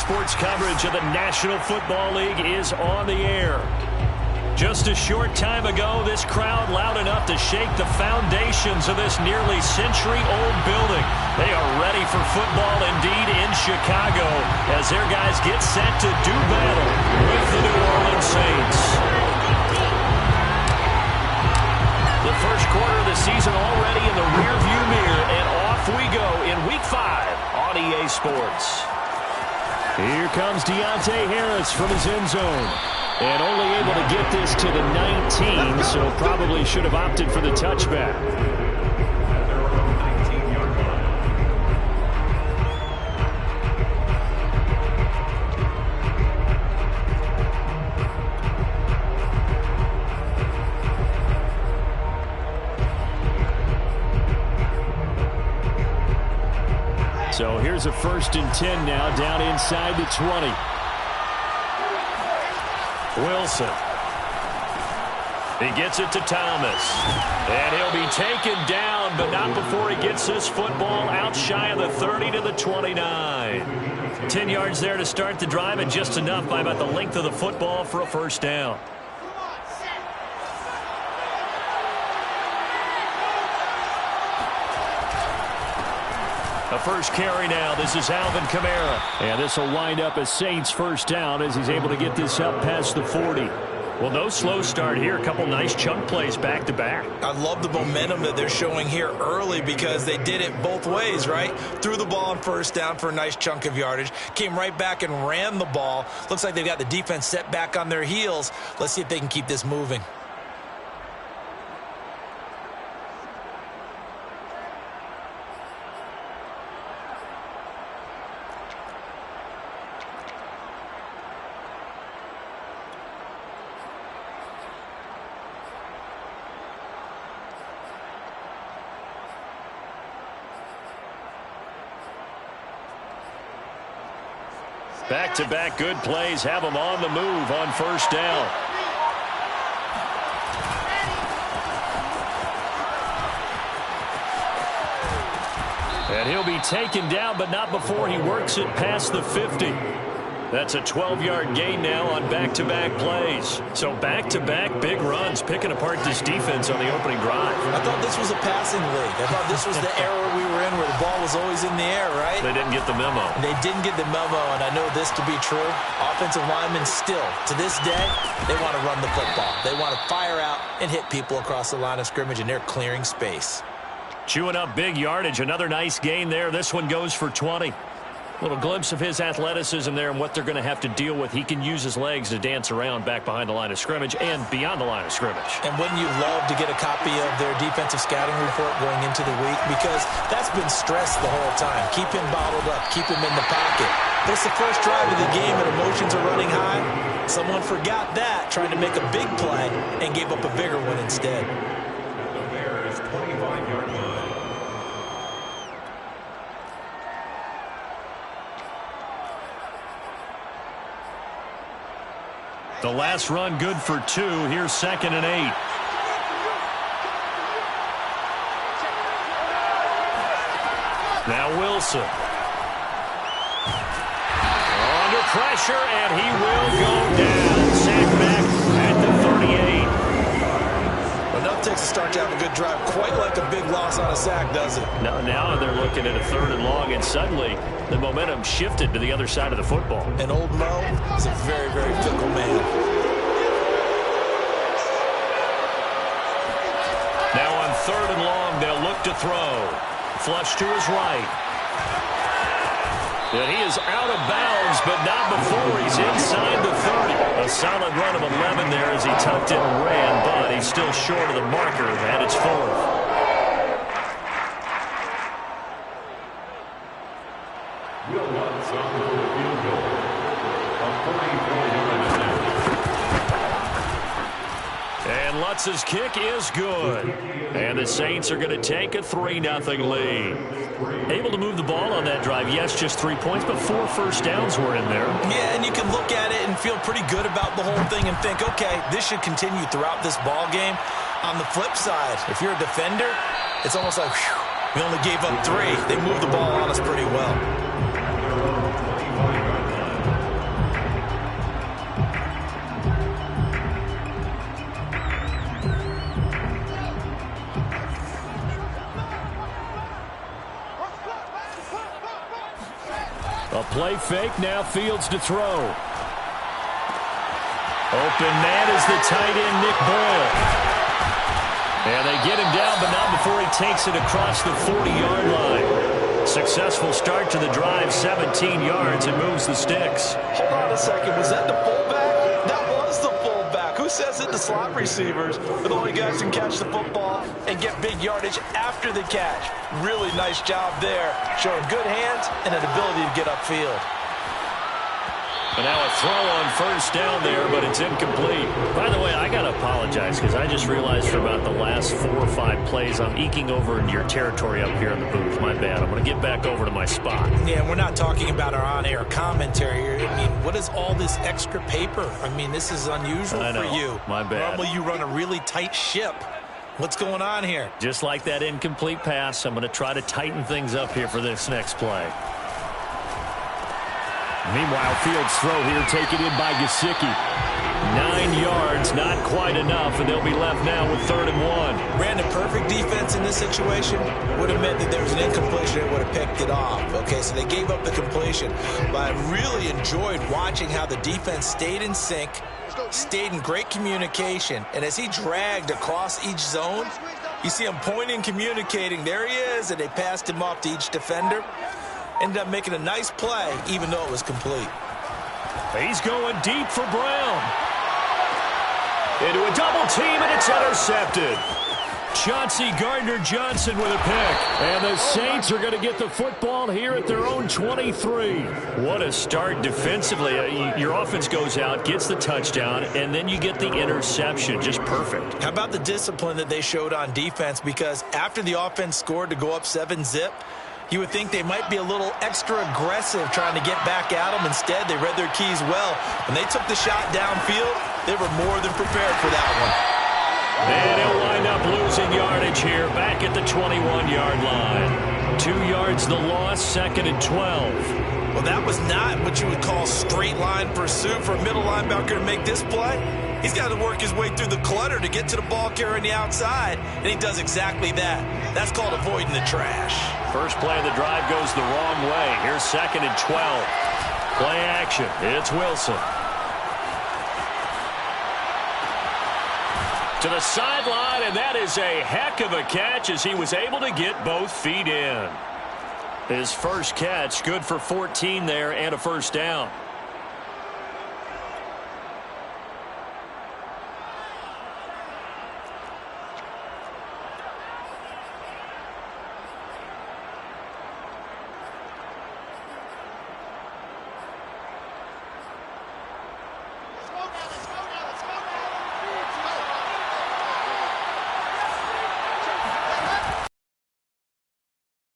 Sports coverage of the National Football League is on the air. Just a short time ago, this crowd loud enough to shake the foundations of this nearly century-old building. They are ready for football indeed in Chicago as their guys get set to do battle with the New Orleans Saints. The first quarter of the season already in the rearview mirror, and off we go in Week 5 on EA Sports. Here comes Deontay Harris from his end zone. And only able to get this to the 19, so probably should have opted for the touchback. So here's a 1st and 10 now, down inside the 20. Wilson. He gets it to Thomas. And he'll be taken down, but not before he gets this football out shy of the 30 to the 29. 10 yards there to start the drive, and just enough by about the length of the football for a first down. A first carry now. This is Alvin Kamara. And this will wind up a Saints first down as he's able to get this up past the 40. Well, no slow start here. A couple nice chunk plays back-to-back. I love the momentum that they're showing here early because they did it both ways, right? Threw the ball on first down for a nice chunk of yardage. Came right back and ran the ball. Looks like they've got the defense set back on their heels. Let's see if they can keep this moving. Back-to-back good plays have them on the move on first down. And he'll be taken down, but not before he works it past the 50. That's a 12-yard gain now on back-to-back plays. So back-to-back big runs, picking apart this defense on the opening drive. I thought this was a passing league. I thought this was the era we were in where the ball was always in the air, right? They didn't get the memo. They didn't get the memo, and I know this to be true. Offensive linemen still, to this day, they want to run the football. They want to fire out and hit people across the line of scrimmage, and they're clearing space. Chewing up big yardage. Another nice gain there. This one goes for 20. Little glimpse of his athleticism there and what they're going to have to deal with. He can use his legs to dance around back behind the line of scrimmage and beyond the line of scrimmage. And wouldn't you love to get a copy of their defensive scouting report going into the week? Because that's been stressed the whole time. Keep him bottled up. Keep him in the pocket. But it's the first drive of the game and emotions are running high. Someone forgot that, trying to make a big play and gave up a bigger one instead. The Bears' 25-yard line. The last run good for 2. Here's 2nd and 8. Now Wilson. Under pressure, and he will go down. Sack back at the 38. Enough takes to start to have a good drive. Quite like a big loss on a sack, does it? Now they're looking at a 3rd and long, and suddenly the momentum shifted to the other side of the football. And old Mo is a very, very fickle man. Now on 3rd and long, they'll look to throw. Flush to his right. And he is out of bounds, but not before he's inside the 30. A solid run of 11 there as he tucked it and ran, but he's still short of the marker, and it's 4th. And Lutz's kick is good. And the Saints are going to take a 3-0 lead. Able to move the ball on that drive. Yes, just 3 points, but 4 first downs were in there. Yeah, and you can look at it and feel pretty good about the whole thing and think, okay, this should continue throughout this ball game. On the flip side, if you're a defender, it's almost like, whew, we only gave up 3. They moved the ball on us pretty well. A play fake, now Fields to throw. Open man is the tight end, Nick Boyle. And they get him down, but not before he takes it across the 40-yard line. Successful start to the drive, 17 yards, and moves the sticks. Hold on a second. Was that the fullback? That was the fullback. Who says it? The slot receivers are the only guys who can catch the football and get big yardage after the catch. Really nice job there, showing good hands and an ability to get upfield. And now a throw on first down there, but it's incomplete. By the way, I got to apologize because I just realized for about the last 4 or 5 plays, I'm eking over into your territory up here in the booth. My bad. I'm going to get back over to my spot. Yeah, we're not talking about our on-air commentary here. I mean, what is all this extra paper? I mean, this is unusual for you. My bad. Normally you run a really tight ship. What's going on here? Just like that incomplete pass, I'm going to try to tighten things up here for this next play. Meanwhile, Fields' throw here taken in by Gesicki. 9 yards, not quite enough, and they'll be left now with 3rd and 1. Brandon, perfect defense in this situation would have meant that there was an incompletion and would have picked it off. Okay, so they gave up the completion, but I really enjoyed watching how the defense stayed in sync, stayed in great communication, and as he dragged across each zone, you see him pointing, communicating. There he is, and they passed him off to each defender. Ended up making a nice play, even though it was complete. He's going deep for Brown. Into a double team, and it's intercepted. Chauncey Gardner-Johnson with a pick. And the Saints are going to get the football here at their own 23. What a start defensively. Your offense goes out, gets the touchdown, and then you get the interception. Just perfect. How about the discipline that they showed on defense? Because after the offense scored to go up 7-zip, you would think they might be a little extra aggressive trying to get back at them. Instead, they read their keys well. When they took the shot downfield, they were more than prepared for that one. And he'll wind up losing yardage here back at the 21-yard line. 2 yards the loss, 2nd and 12. Well, that was not what you would call straight line pursuit for a middle linebacker to make this play. He's got to work his way through the clutter to get to the ball carrier on the outside, and he does exactly that. That's called avoiding the trash. First play of the drive goes the wrong way. Here's 2nd and 12. Play action. It's Wilson. To the sideline, and that is a heck of a catch as he was able to get both feet in. His first catch, good for 14 there and a first down.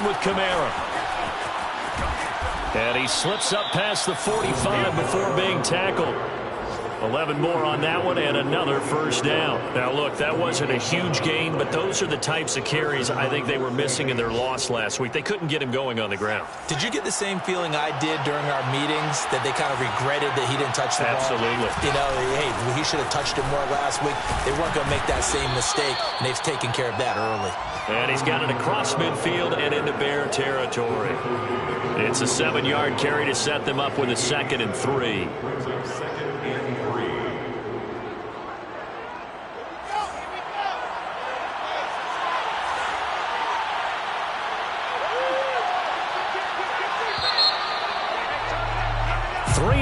With Kamara. And he slips up past the 45 before being tackled. 11 more on that one and another first down. Now, look, that wasn't a huge gain, but those are the types of carries I think they were missing in their loss last week. They couldn't get him going on the ground. Did you get the same feeling I did during our meetings, that they kind of regretted that he didn't touch the ball? Absolutely. You know, hey, he should have touched it more last week. They weren't going to make that same mistake, and they've taken care of that early. And he's got it across midfield and into Bear territory. It's a 7-yard carry to set them up with a 2nd and 3.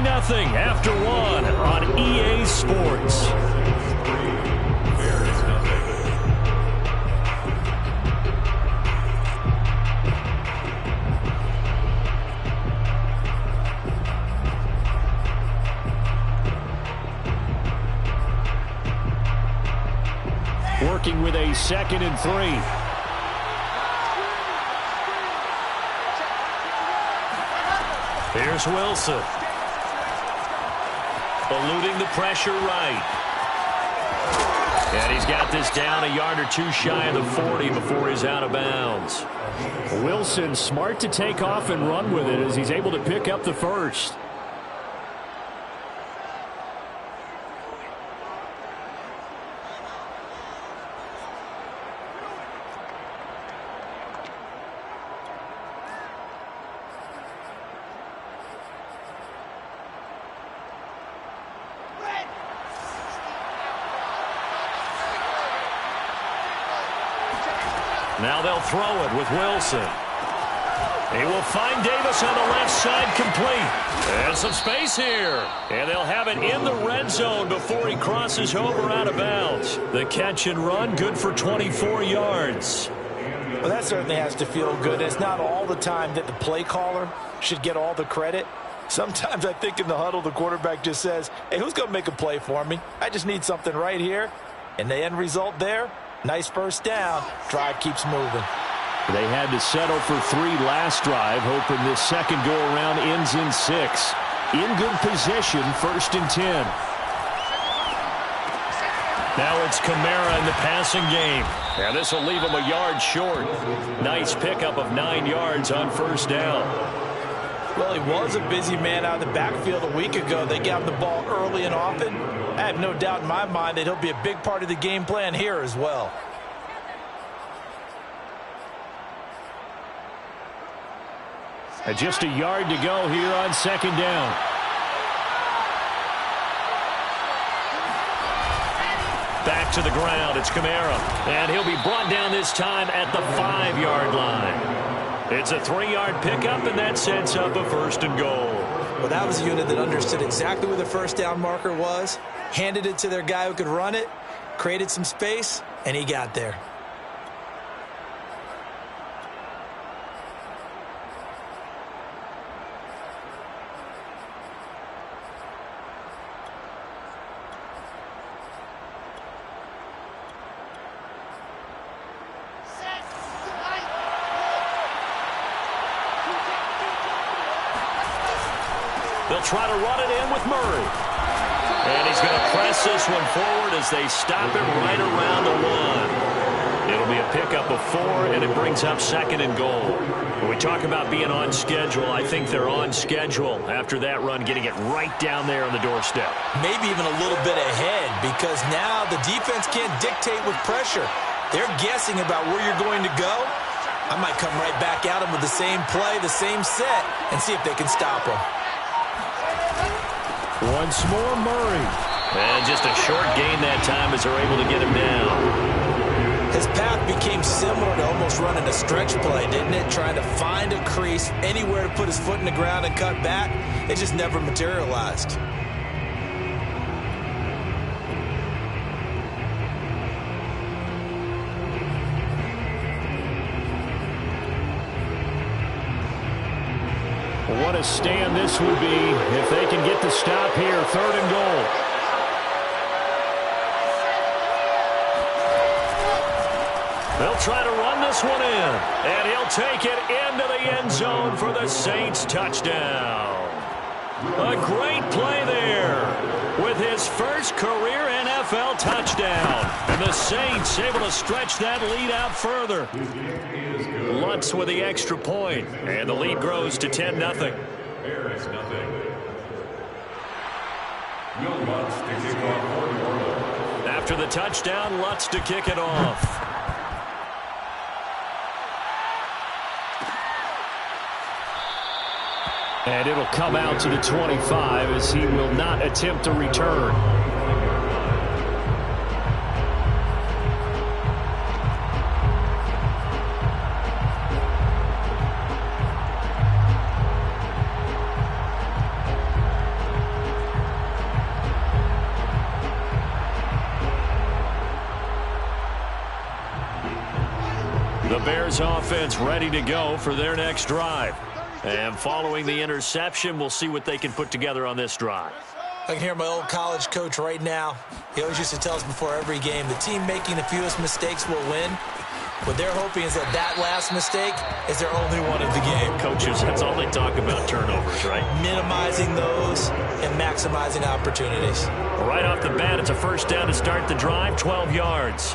Nothing after 1 on EA Sports. Working with a 2nd and 3. Here's Wilson. Eluding the pressure right. And he's got this down a yard or two shy of the 40 before he's out of bounds. Wilson smart to take off and run with it as he's able to pick up the first. Now they'll throw it with Wilson. He will find Davis on the left side, complete. And some space here. And they'll have it in the red zone before he crosses over out of bounds. The catch and run, good for 24 yards. Well, that certainly has to feel good. It's not all the time that the play caller should get all the credit. Sometimes I think in the huddle, the quarterback just says, hey, who's going to make a play for me? I just need something right here. And the end result there, nice first down. Drive keeps moving. They had to settle for 3 last drive, hoping this second go-around ends in 6. In good position, 1st and 10. Now it's Kamara in the passing game. And this will leave him a yard short. Nice pickup of 9 yards on 1st down. Well, he was a busy man out of the backfield a week ago. They got him the ball early and often. I have no doubt in my mind that he'll be a big part of the game plan here as well. And just a yard to go here on 2nd down. Back to the ground. It's Kamara. And he'll be brought down this time at the 5-yard line. It's a 3-yard pickup, and that sets up a 1st and goal. Well, that was a unit that understood exactly where the first down marker was, handed it to their guy who could run it, created some space, and he got there. They'll try to run it in with Murray. And he's going to press this one forward as they stop him right around the 1. It'll be a pickup of 4, and it brings up 2nd and goal. When we talk about being on schedule, I think they're on schedule after that run, getting it right down there on the doorstep. Maybe even a little bit ahead, because now the defense can't dictate with pressure. They're guessing about where you're going to go. I might come right back at them with the same play, the same set, and see if they can stop them. Once more, Murray. And just a short gain that time as they're able to get him down. His path became similar to almost running a stretch play, didn't it? Trying to find a crease, anywhere to put his foot in the ground and cut back. It just never materialized. What a stand this would be if they can get the stop here. 3rd and goal. They'll try to run this one in. And he'll take it into the end zone for the Saints touchdown. A great play there with his first career NFL touchdown. And the Saints able to stretch that lead out further. Lutz with the extra point, and the lead grows to 10-0. There is nothing. Will Lutz to kick off for the Orioles. After the touchdown, Lutz to kick it off. And it'll come out to the 25 as he will not attempt to return. The Bears offense ready to go for their next drive. And following the interception, we'll see what they can put together on this drive. I can hear my old college coach right now. He always used to tell us before every game, the team making the fewest mistakes will win. What they're hoping is that last mistake is their only one of the game. Coaches, that's all they talk about, turnovers, right? Minimizing those and maximizing opportunities. Right off the bat, it's a 1st down to start the drive, 12 yards.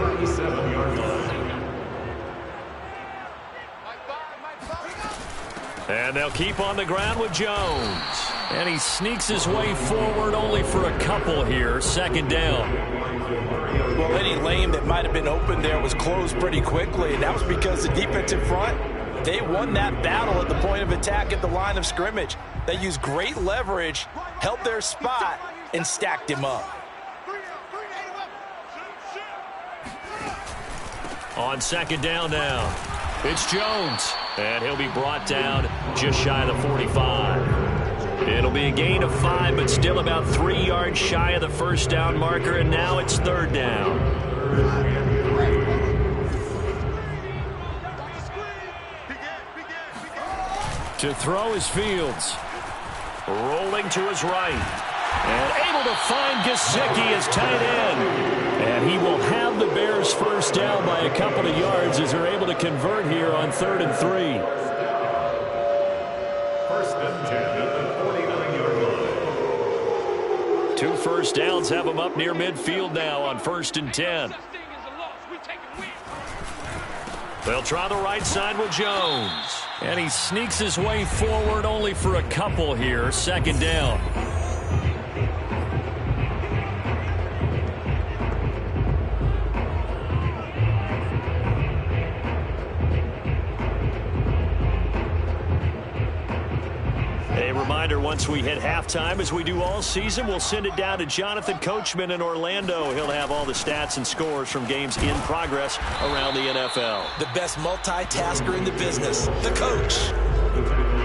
37-yard line. And they'll keep on the ground with Jones. And he sneaks his way forward only for a couple here. 2nd down. Well, any lane that might have been open there was closed pretty quickly, and that was because the defensive front, they won that battle at the point of attack at the line of scrimmage. They used great leverage, held their spot, and stacked him up. On second down now, it's Jones. And he'll be brought down just shy of the 45. It'll be a gain of 5, but still about 3 yards shy of the first down marker, and now it's third down. To throw is Fields. Rolling to his right. And able to find Gesicki as tight end. And he will have the Bears first down by a couple of yards as they're able to convert here on 3rd and 3. First and 10 at the 49-yard line. 2 first downs have them up near midfield now on 1st and 10. They'll try the right side with Jones. And he sneaks his way forward only for a couple here. 2nd down. Once we hit halftime, as we do all season, we'll send it down to Jonathan Coachman in Orlando. He'll have all the stats and scores from games in progress around the NFL. The best multitasker in the business, the coach.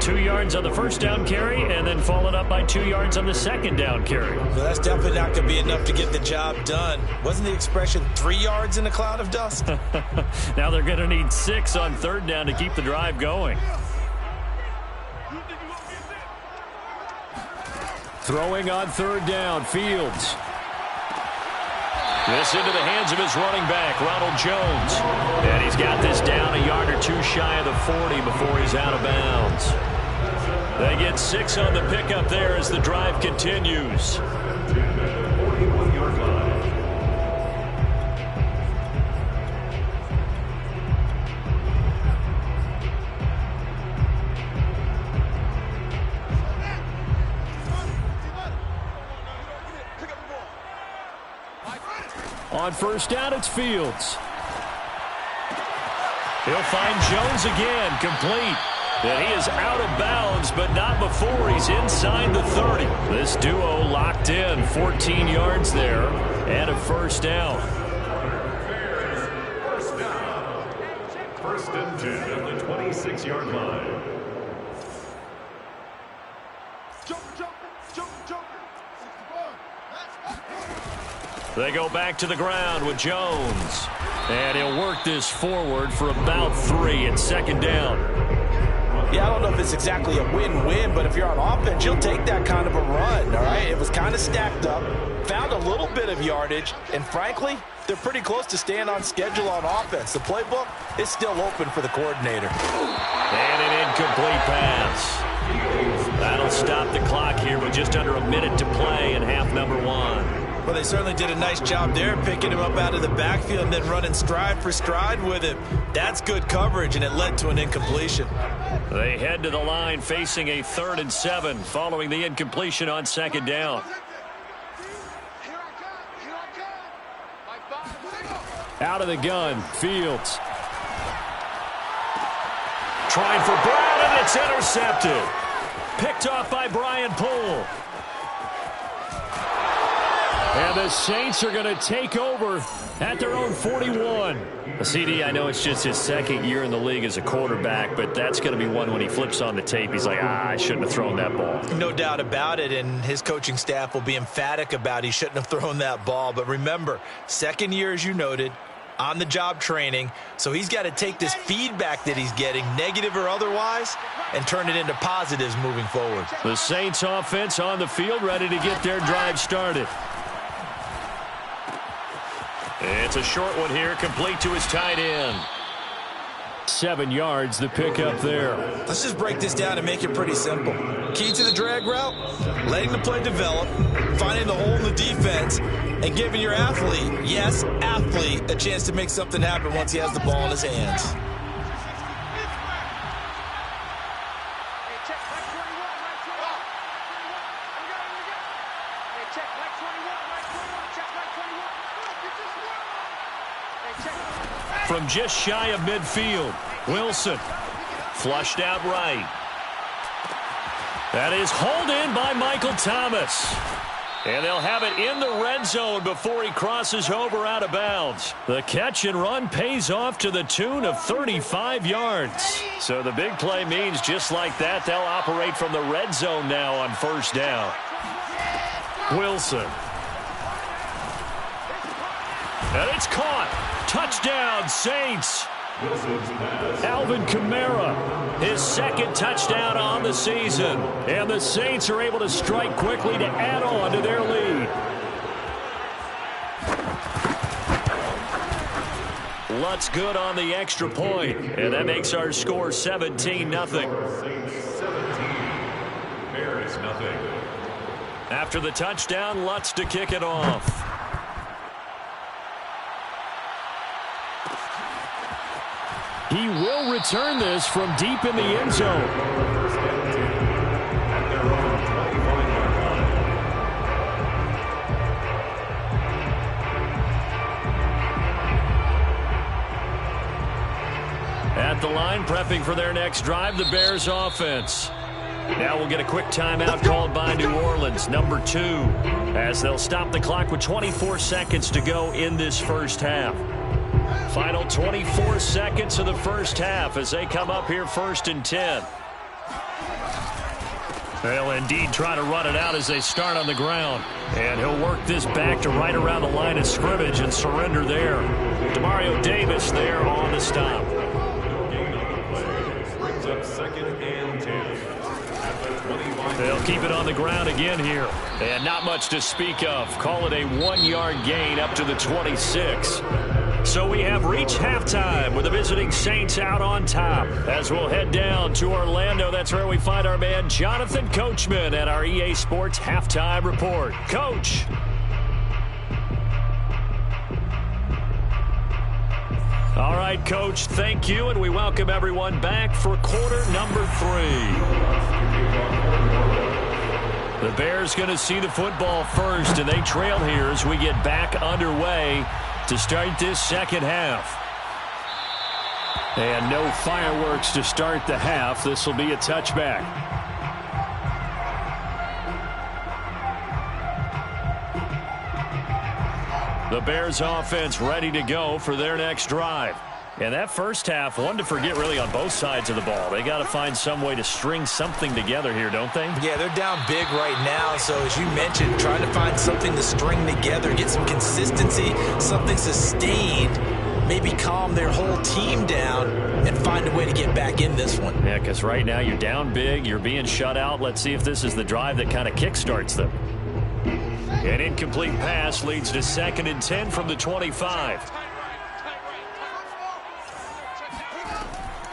2 yards on the first down carry, and then followed up by 2 yards on the second down carry. Well, that's definitely not going to be enough to get the job done. Wasn't the expression 3 yards in a cloud of dust? Now they're going to need 6 on 3rd down to keep the drive going. Throwing on 3rd down, Fields. This into the hands of his running back, Ronald Jones. And he's got this down a yard or 2 shy of the 40 before he's out of bounds. They get 6 on the pickup there as the drive continues. On 1st down, it's Fields. He'll find Jones again, complete. And he is out of bounds, but not before he's inside the 30. This duo locked in, 14 yards there, and a 1st down. First down. 1st and 10 at the 26-yard line. They go back to the ground with Jones. And he'll work this forward for about 3 at 2nd down. Yeah, I don't know if it's exactly a win-win, but if you're on offense, you'll take that kind of a run, all right? It was kind of stacked up, found a little bit of yardage, and frankly, they're pretty close to staying on schedule on offense. The playbook is still open for the coordinator. And an incomplete pass. That'll stop the clock here with just under a minute to play in half number 1. Well, they certainly did a nice job there, picking him up out of the backfield and then running stride for stride with him. That's good coverage, and it led to an incompletion. They head to the line facing a 3rd and 7 following the incompletion on 2nd down. Out of the gun, Fields. Trying for Brown, and it's intercepted. Picked off by Brian Poole. And the Saints are going to take over at their own 41. CD, I know it's just his 2nd year in the league as a quarterback, but that's going to be one when he flips on the tape. He's like, I shouldn't have thrown that ball. No doubt about it, and his coaching staff will be emphatic about he shouldn't have thrown that ball. But remember, 2nd year, as you noted, on-the-job training, so he's got to take this feedback that he's getting, negative or otherwise, and turn it into positives moving forward. The Saints offense on the field, ready to get their drive started. It's a short one here, complete to his tight end. 7 yards, the pickup there. Let's just break this down and make it pretty simple. Key to the drag route, letting the play develop, finding the hole in the defense, and giving your athlete, yes, athlete, a chance to make something happen once he has the ball in his hands. From just shy of midfield, Wilson flushed out right. That is hauled in by Michael Thomas. And they'll have it in the red zone before he crosses over out of bounds. The catch and run pays off to the tune of 35 yards. So the big play means just like that, they'll operate from the red zone now on first down. Wilson. And it's caught. Touchdown, Saints. Alvin Kamara, his second touchdown on the season. And the Saints are able to strike quickly to add on to their lead. Lutz good on the extra point, and that makes our score 17-0. Bears nothing. After the touchdown, Lutz to kick it off. He will return this from deep in the end zone. At their own 25-yard line. At the line, prepping for their next drive, the Bears offense. Now we'll get a quick timeout called by New Orleans, number 2, as they'll stop the clock with 24 seconds to go in this first half. Final 24 seconds of the first half as they come up here 1st and 10. They'll indeed try to run it out as they start on the ground. And he'll work this back to right around the line of scrimmage and surrender there. Demario Davis there on the stop. No gain on the play. Brings up 2nd and 10. At the 25. They'll keep it on the ground again here. And not much to speak of. Call it a 1-yard gain up to the 26. So we have reached halftime with the visiting Saints out on top. As we'll head down to Orlando, that's where we find our man Jonathan Coachman at our EA Sports Halftime Report. Coach. All right, Coach, thank you, and we welcome everyone back for quarter number 3. The Bears going to see the football first, and they trail here as we get back underway to start this second half. And no fireworks to start the half. This will be a touchback. The Bears offense ready to go for their next drive. And that first half, one to forget really on both sides of the ball. They got to find some way to string something together here, don't they? Yeah, they're down big right now. So as you mentioned, trying to find something to string together, get some consistency, something sustained, maybe calm their whole team down and find a way to get back in this one. Yeah, because right now you're down big, you're being shut out. Let's see if this is the drive that kind of kickstarts them. An incomplete pass leads to 2nd and 10 from the 25.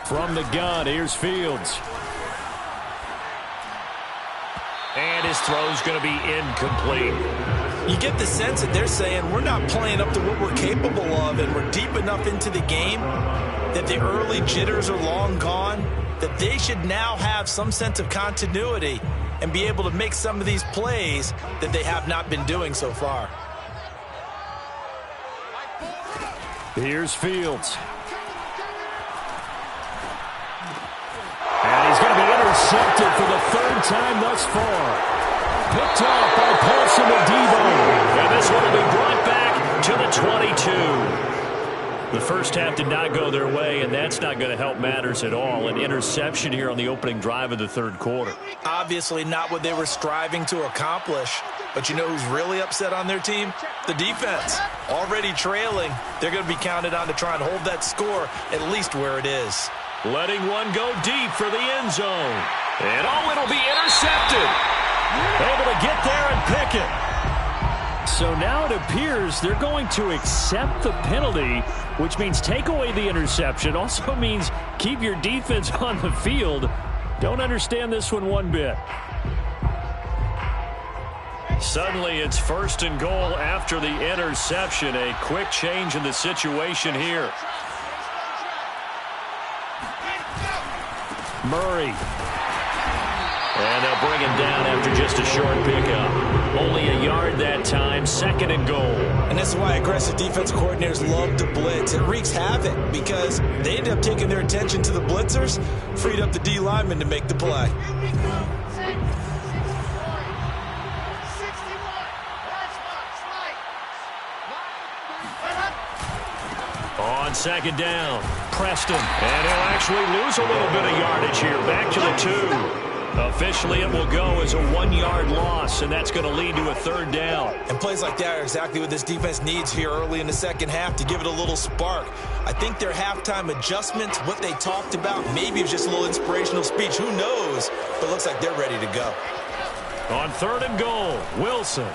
From the gun, here's Fields. And his throw's going to be incomplete. You get the sense that they're saying we're not playing up to what we're capable of, and we're deep enough into the game that the early jitters are long gone, that they should now have some sense of continuity and be able to make some of these plays that they have not been doing so far. Here's Fields. And he's going to be intercepted for the 3rd time thus far. Picked off by Paulson Adebo. And this one will be brought back to the 22. The first half did not go their way, and that's not going to help matters at all. An interception here on the opening drive of the 3rd quarter. Obviously not what they were striving to accomplish. But you know who's really upset on their team? The defense. Already trailing. They're going to be counted on to try and hold that score at least where it is. Letting one go deep for the end zone. And it'll be intercepted. Able to get there and pick it. So now it appears they're going to accept the penalty, which means take away the interception. Also means keep your defense on the field. Don't understand this one bit. Suddenly it's 1st and goal after the interception. A quick change in the situation here. Murray. And they'll bring him down after just a short pickup. Only a yard that time, 2nd and goal. And this is why aggressive defense coordinators love to blitz. It wreaks havoc because they end up taking their attention to the blitzers, freed up the D lineman to make the play. On second down, Preston. And he'll actually lose a little bit of yardage here. Back to the 2. Officially, it will go as a 1-yard loss, and that's going to lead to a third down. And plays like that are exactly what this defense needs here early in the second half to give it a little spark. I think their halftime adjustments, what they talked about, maybe it was just a little inspirational speech. Who knows? But it looks like they're ready to go. On third and goal, Wilson.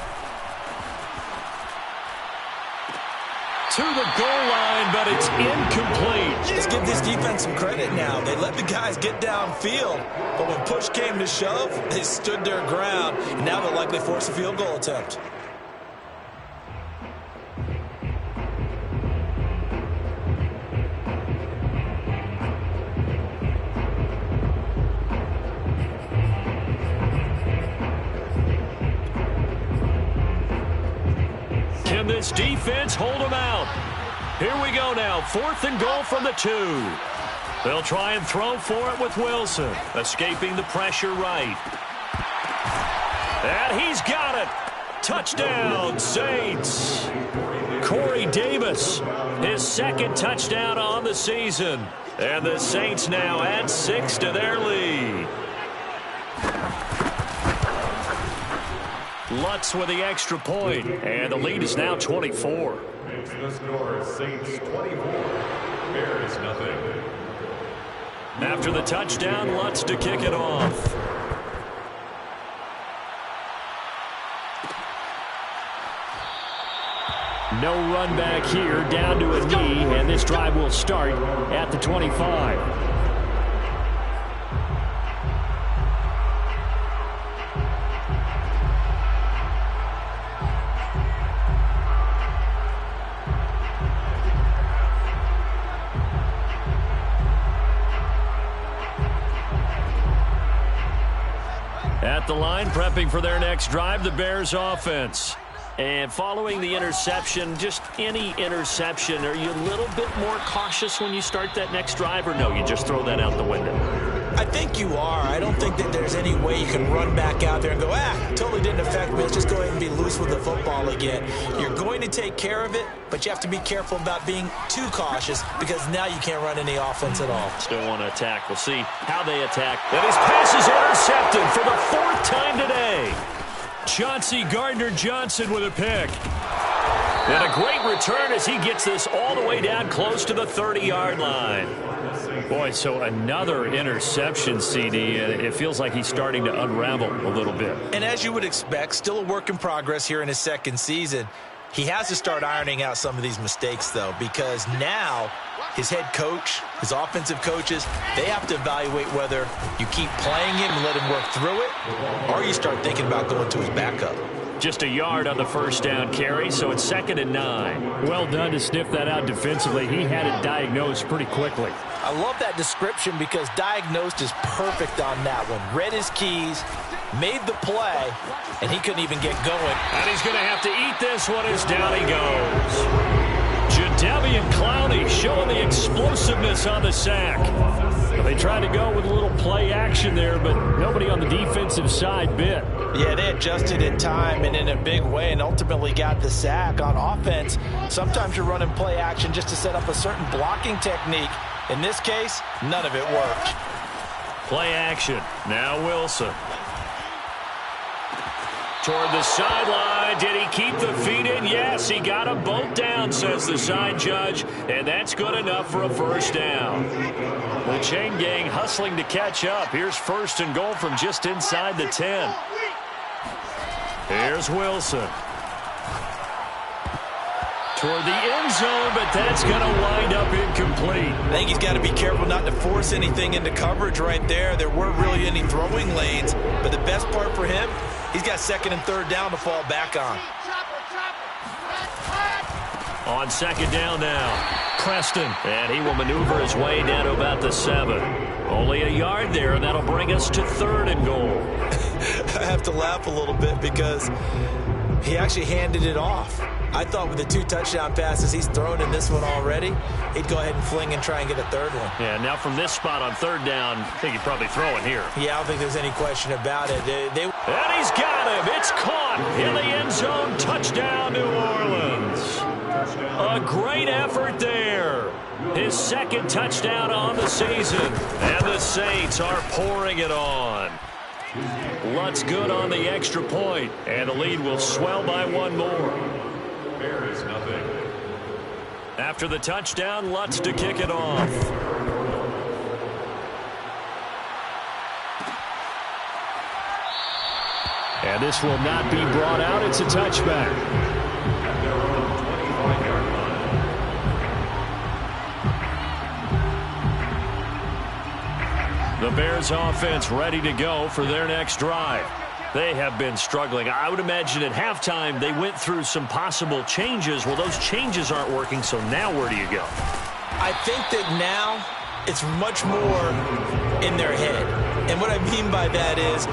To the goal line, but it's incomplete. Let's give this defense some credit now. They let the guys get downfield, but when push came to shove, they stood their ground, and now they'll likely force a field goal attempt. Can this defense hold them out? Here we go now. Fourth and goal from the 2. They'll try and throw for it with Wilson. Escaping the pressure right. And he's got it. Touchdown, Saints. Corey Davis, his second touchdown on the season. And the Saints now add 6 to their lead. Lutz with the extra point, and the lead is now 24. The score, Saints 24, Bears nothing. After the touchdown, Lutz to kick it off. No run back here, down to a knee, and this drive will start at the 25. At the line, prepping for their next drive, the Bears offense. And following the interception, just any interception, are you a little bit more cautious when you start that next drive, or no, you just throw that out the window? I think you are. I don't think that there's any way you can run back out there and go, totally didn't affect me. Let's just go ahead and be loose with the football again. You're going to take care of it, but you have to be careful about being too cautious because now you can't run any offense at all. Still want to attack. We'll see how they attack. And his pass is intercepted for the 4th time today. Chauncey Gardner-Johnson with a pick. And a great return as he gets this all the way down close to the 30-yard line. Boy, so another interception, CD. It feels like he's starting to unravel a little bit. And as you would expect, still a work in progress here in his second season. He has to start ironing out some of these mistakes, though, because now his head coach, his offensive coaches, they have to evaluate whether you keep playing him and let him work through it, or you start thinking about going to his backup. Just a yard on the first down carry, so it's 2nd and 9. Well done to sniff that out defensively. He had it diagnosed pretty quickly. I love that description because diagnosed is perfect on that one. Read his keys, made the play, and he couldn't even get going. And he's going to have to eat this one as down he goes. Jadeveon Clowney showing the explosiveness on the sack. They tried to go with a little play action there, but nobody on the defensive side bit. Yeah, they adjusted in time and in a big way and ultimately got the sack. On offense, sometimes you're running play action just to set up a certain blocking technique. In this case, none of it worked. Play action. Now Wilson. Toward the sideline. Did he keep the feet in? Yes, he got them both down, says the side judge, and that's good enough for a first down. The chain gang hustling to catch up. Here's 1st and goal from just inside the 10. Here's Wilson. Toward the end zone, but that's going to wind up incomplete. I think he's got to be careful not to force anything into coverage right there. There weren't really any throwing lanes, but the best part for him, he's got 2nd and 3rd down to fall back on. On 2nd down now, Preston. And he will maneuver his way down to about the 7. Only a yard there, and that'll bring us to 3rd and goal. I have to laugh a little bit because he actually handed it off. I thought with the 2 touchdown passes he's thrown in this one already, he'd go ahead and fling and try and get a 3rd one. Yeah, now from this spot on 3rd down, I think he'd probably throw it here. Yeah, I don't think there's any question about it. And he's got him. It's caught in the end zone. Touchdown, New Orleans. A great effort there. His second touchdown on the season. And the Saints are pouring it on. Lutz good on the extra point, and the lead will swell by one more. Bears nothing. After the touchdown, Lutz to kick it off. And this will not be brought out. It's a touchback. At their own 25-yard line. The Bears offense ready to go for their next drive. They have been struggling. I would imagine at halftime they went through some possible changes. Well, those changes aren't working, so now where do you go? I think that now it's much more in their head. And what I mean by that is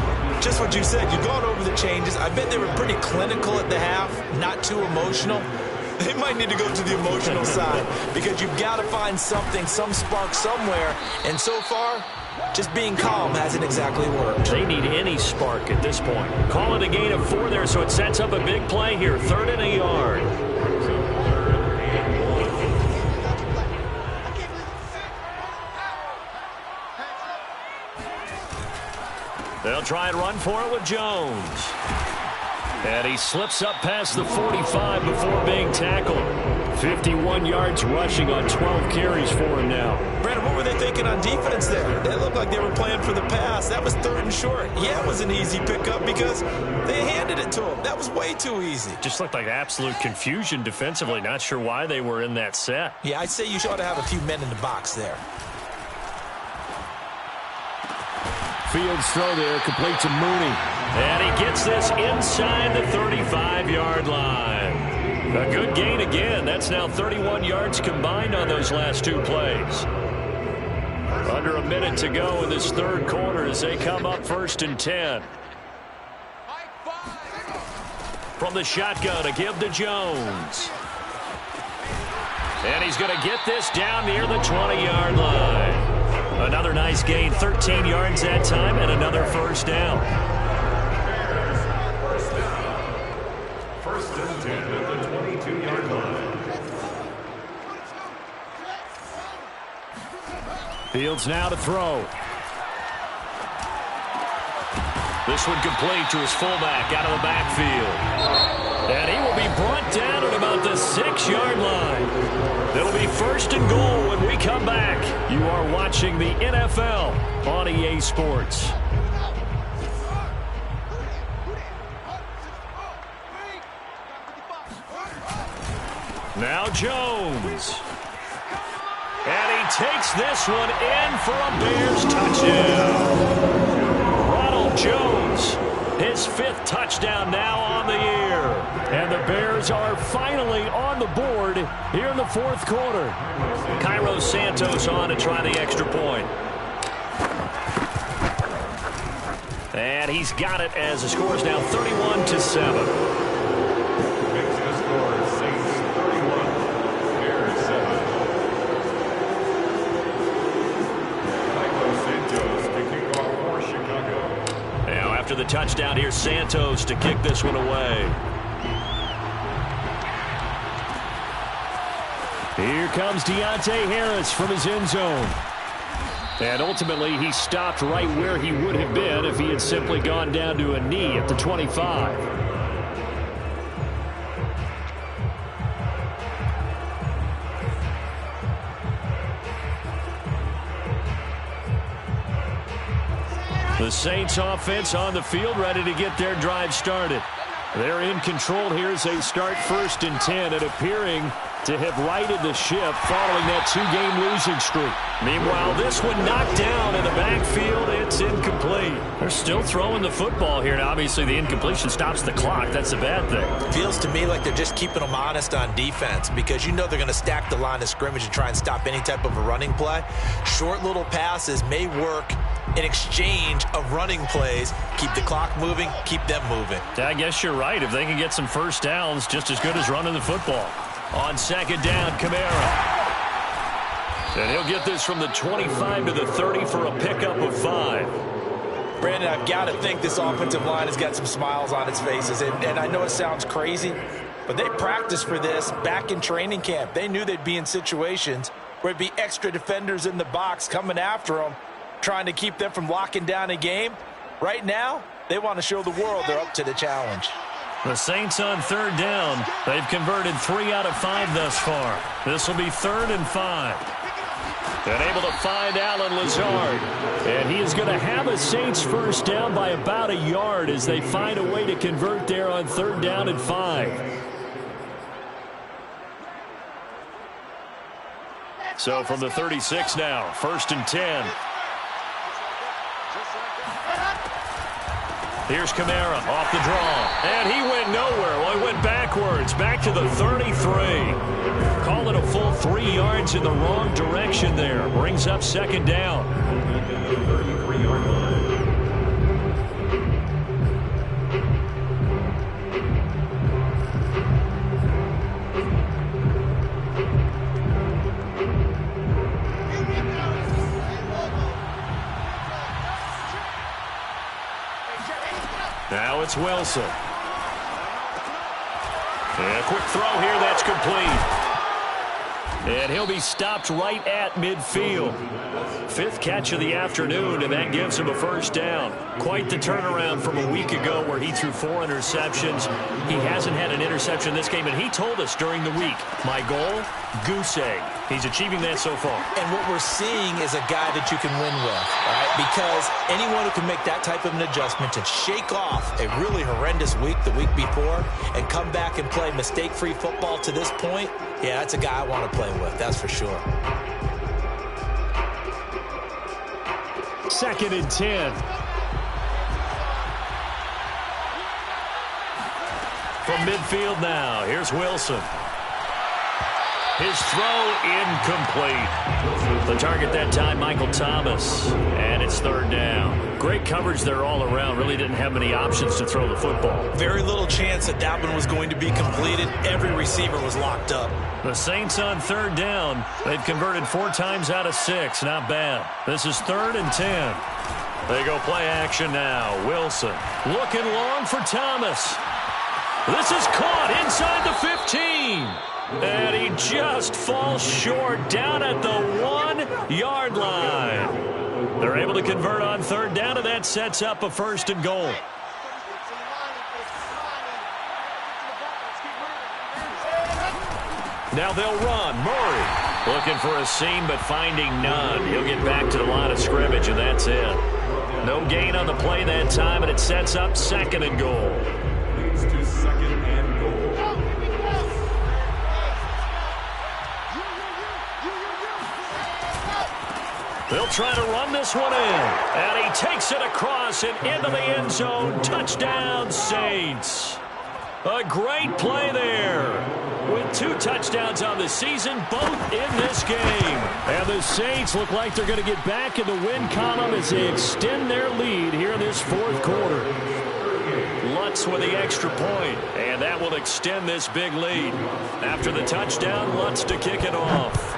just what you said. You've gone over the changes. I bet they were pretty clinical at the half, not too emotional. They might need to go to the emotional side because you've got to find something, some spark somewhere. And so far, just being calm hasn't exactly worked. They need any spark at this point. Call it a gain of 4 there, so it sets up a big play here. 3rd and a yard. They'll try and run for it with Jones. And he slips up past the 45 before being tackled. 51 yards rushing on 12 carries for him now. Brandon, what were they thinking on defense there? They looked like they were playing for the pass. That was 3rd and short. Yeah, it was an easy pickup because they handed it to him. That was way too easy. Just looked like absolute confusion defensively. Not sure why they were in that set. Yeah, I'd say you ought to have a few men in the box there. Fields throw there, complete to Mooney. And he gets this inside the 35-yard line. A good gain again. That's now 31 yards combined on those last 2 plays. Under a minute to go in this 3rd quarter as they come up 1st and 10. From the shotgun, a give to Jones. And he's going to get this down near the 20-yard line. Another nice gain, 13 yards that time, and another 1st down. Bears, 1st down. 1st and 10 at the 22-yard line. Fields now to throw. This one complete to his fullback out of the backfield. And he will be brought down at about the 6-yard line. It'll be 1st and goal when we come back. You are watching the NFL on EA Sports. Now Jones. And he takes this one in for a Bears touchdown. Ronald Jones, his 5th touchdown now on the year. And the Bears are finally on the board here in the 4th quarter. Cairo Santos on to try the extra point. And he's got it as the score is now 31-7. Makes the score Saints 31, Bears 7. Cairo Santos to kick off for Chicago. Now after the touchdown, here's Santos to kick this one away. Here comes Deontay Harris from his end zone. And ultimately, he stopped right where he would have been if he had simply gone down to a knee at the 25. The Saints offense on the field ready to get their drive started. They're in control here as they start 1st and 10 and appearing to have righted the ship following that 2-game losing streak. Meanwhile, this one knocked down in the backfield. It's incomplete. They're still throwing the football here. Now, obviously, the incompletion stops the clock. That's a bad thing. Feels to me like they're just keeping them honest on defense because you know they're going to stack the line of scrimmage and try and stop any type of a running play. Short little passes may work in exchange of running plays. Keep the clock moving, keep them moving. I guess you're right. If they can get some 1st downs, just as good as running the football. On 2nd down, Kamara. And he'll get this from the 25 to the 30 for a pickup of 5. Brandon, I've got to think this offensive line has got some smiles on its faces. And I know it sounds crazy, but they practiced for this back in training camp. They knew they'd be in situations where it'd be extra defenders in the box coming after them, trying to keep them from locking down a game. Right now, they want to show the world they're up to the challenge. The Saints on third down. They've converted 3 out of 5 thus far. This will be 3rd and 5. And able to find Alan Lazard. And he is going to have a Saints first down by about a yard as they find a way to convert there on 3rd down and 5. So from the 36 now, 1st and 10. Here's Kamara off the draw. And he went nowhere. Well, he went backwards. Back to the 33. Call it a full 3 yards in the wrong direction there. Brings up 2nd down. 33-yard line. Now it's Wilson. And a quick throw here, that's complete. And he'll be stopped right at midfield. 5th catch of the afternoon, and that gives him a first down. Quite the turnaround from a week ago where he threw 4 interceptions. He hasn't had an interception this game, and he told us during the week, my goal, goose egg. He's achieving that so far. And what we're seeing is a guy that you can win with, right? Because anyone who can make that type of an adjustment and shake off a really horrendous week the week before and come back and play mistake-free football to this point, yeah, that's a guy I want to play with, that's for sure. 2nd and 10. From midfield now, here's Wilson. His throw incomplete. The target that time, Michael Thomas. And it's 3rd down. Great coverage there all around. Really didn't have many options to throw the football. Very little chance that that one was going to be completed. Every receiver was locked up. The Saints on 3rd down. They've converted 4 times out of 6. Not bad. This is 3rd and 10. They go play action now. Wilson looking long for Thomas. This is caught inside the 15. And he just falls short down at the 1-yard line. They're able to convert on 3rd down, and that sets up a 1st and goal. Now they'll run. Murray looking for a seam, but finding none. He'll get back to the line of scrimmage, and that's it. No gain on the play that time, and it sets up 2nd and goal. Leads to 2nd and goal. They'll try to run this one in. And he takes it across and into the end zone. Touchdown, Saints. A great play there. With 2 touchdowns on the season, both in this game. And the Saints look like they're going to get back in the win column as they extend their lead here in this 4th quarter. Lutz with the extra point, and that will extend this big lead. After the touchdown, Lutz to kick it off.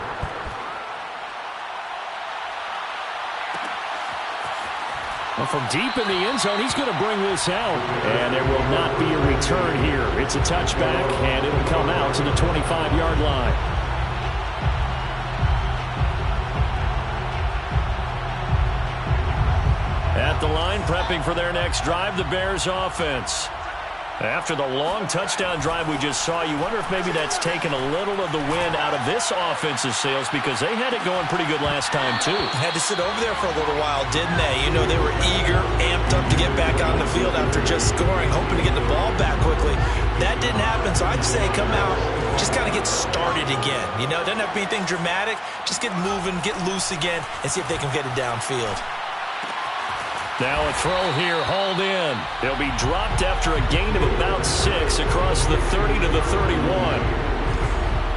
Well, from deep in the end zone, he's going to bring this out. And there will not be a return here. It's a touchback, and it'll come out to the 25-yard line. At the line, prepping for their next drive, the Bears offense. After the long touchdown drive we just saw, you wonder if maybe that's taken a little of the wind out of this offensive sails because they had it going pretty good last time, too. Had to sit over there for a little while, didn't they? You know, they were eager, amped up to get back on the field after just scoring, hoping to get the ball back quickly. That didn't happen, so I'd say come out, just kind of get started again. You know, doesn't have to be anything dramatic. Just get moving, get loose again, and see if they can get it downfield. Now a throw here, hauled in. He'll be dropped after a gain of about 6 across the 30 to the 31.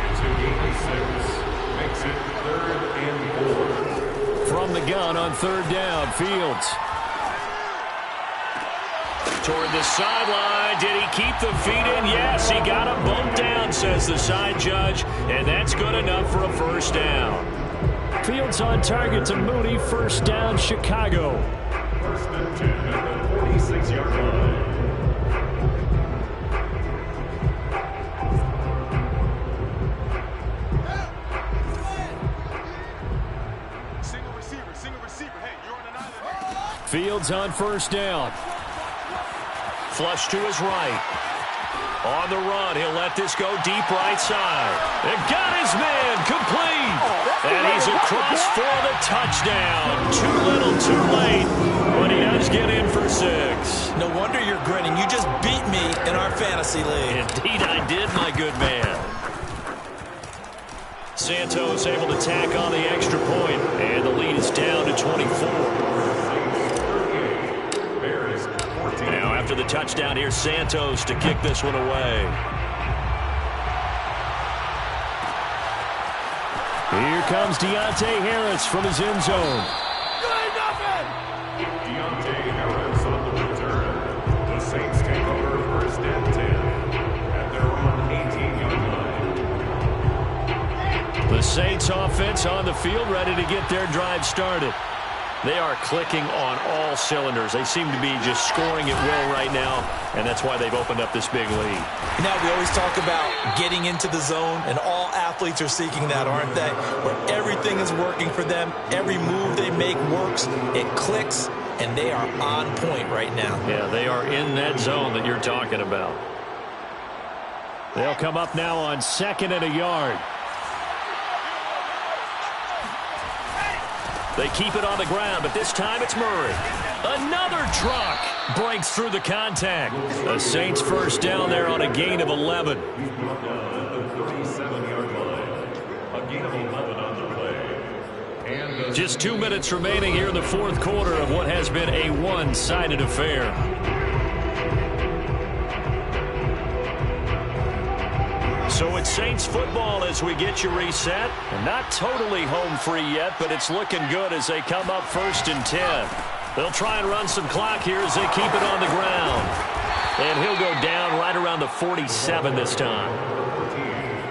Into game 6. Makes it 3rd and 4. From the gun on 3rd down, Fields. Toward the sideline. Did he keep the feet in? Yes, he got him bumped down, says the side judge. And that's good enough for a first down. Fields on target to Mooney. First down, Chicago. 1st and 10 at the 46-yard line. Fields on first down. Flush to his right. On the run, he'll let this go deep right side. And got his man complete. And he's across for the touchdown. Too little, too late. But he does get in for 6. No wonder you're grinning. You just beat me in our fantasy league. Indeed I did, my good man. Santos able to tack on the extra point. And the lead is down to 24. Now after the touchdown, here's Santos to kick this one away. Here comes Deontay Harris from his end zone. Deontay Harris on the return. The Saints take over first and 10 at their own 18-yard line. The Saints offense on the field, ready to get their drive started. They are clicking on all cylinders. They seem to be just scoring at will right now, and that's why they've opened up this big lead. Now, we always talk about getting into the zone, and all athletes are seeking that, aren't they? Where everything is working for them, every move they make works, it clicks, and they are on point right now. Yeah, they are in that zone that you're talking about. They'll come up now on 2nd and a yard. They keep it on the ground, but this time it's Murray. Another truck breaks through the contact. The Saints first down there on a gain of 11. At the 37-yard line. A gain of 11 on the play. And Just 2 minutes remaining here in the fourth quarter of what has been a one-sided affair. So it's Saints football as we get you reset. Not totally home free yet, but it's looking good as they come up 1st and 10. They'll try and run some clock here as they keep it on the ground. And he'll go down right around the 47 this time.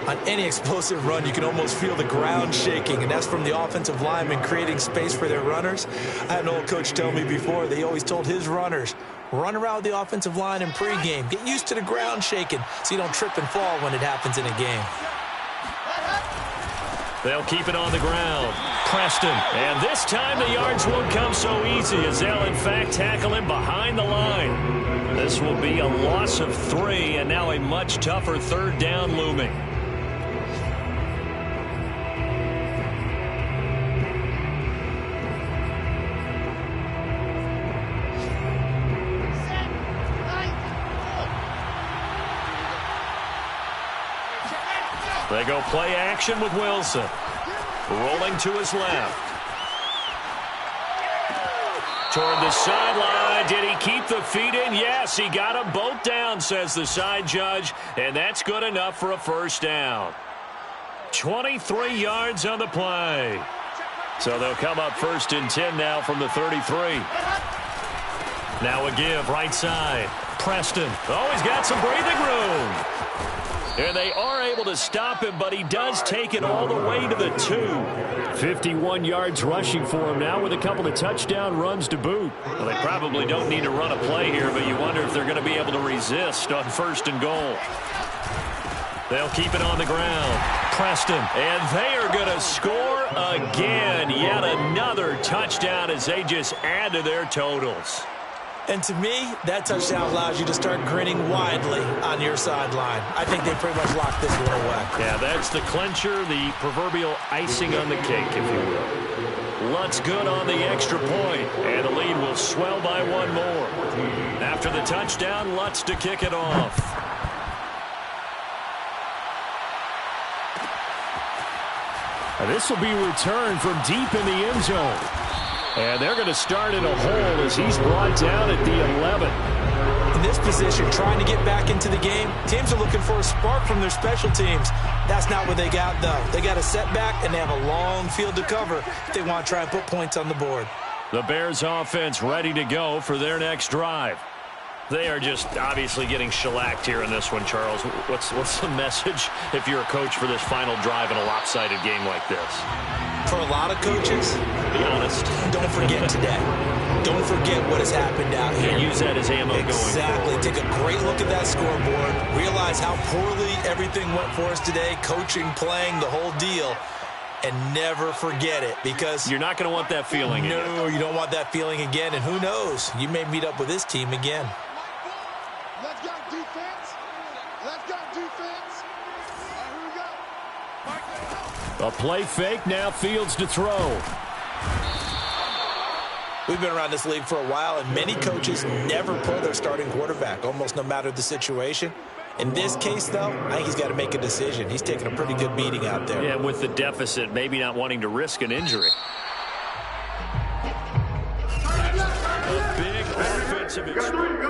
On any explosive run, you can almost feel the ground shaking, and that's from the offensive linemen creating space for their runners. I had an old coach tell me before, they always told his runners, run around the offensive line in pregame. Get used to the ground shaking so you don't trip and fall when it happens in a game. They'll keep it on the ground. Preston. And this time the yards won't come so easy as they'll, in fact, tackle him behind the line. This will be a loss of 3, and now a much tougher 3rd down looming. They go play action with Wilson. Rolling to his left. Toward the sideline. Did he keep the feet in? Yes, he got them both down, says the side judge. And that's good enough for a first down. 23 yards on the play. So they'll come up 1st and 10 now from the 33. Now a give right side. Preston. Oh, he's got some breathing room. And they are able to stop him, but he does take it all the way to the 2. 51 yards rushing for him now with a couple of touchdown runs to boot. Well, they probably don't need to run a play here, but you wonder if they're going to be able to resist on 1st and goal. They'll keep it on the ground. Preston. And they are going to score again. Yet another touchdown as they just add to their totals. And to me, that touchdown allows you to start grinning widely on your sideline. I think they pretty much locked this one away. Yeah, that's the clincher, the proverbial icing on the cake, if you will. Lutz good on the extra point, and the lead will swell by 1 more. After the touchdown, Lutz to kick it off. This will be returned from deep in the end zone. And they're going to start in a hole as he's brought down at the 11. In this position, trying to get back into the game, teams are looking for a spark from their special teams. That's not what they got, though. They got a setback, and they have a long field to cover if they want to try and put points on the board. The Bears offense ready to go for their next drive. They are just obviously getting shellacked here in this one, Charles. What's the message if you're a coach for this final drive in a lopsided game like this? For a lot of coaches, be honest, don't forget today. Don't forget what has happened out here. Use that as ammo going forward. Exactly. Take a great look at that scoreboard. Realize how poorly everything went for us today. Coaching, playing, the whole deal. and never forget it, because you're not going to want that feeling. No, you don't want that feeling again, and who knows, you may meet up with this team again. Let's go defense. Let's go defense. Here we go. A play fake, now Fields to throw. We've been around this league for a while, and many coaches never pull their starting quarterback, almost no matter the situation. In this case, though, I think he's got to make a decision. He's taking a pretty good beating out there. Yeah, with the deficit, maybe not wanting to risk an injury. A big offensive experience.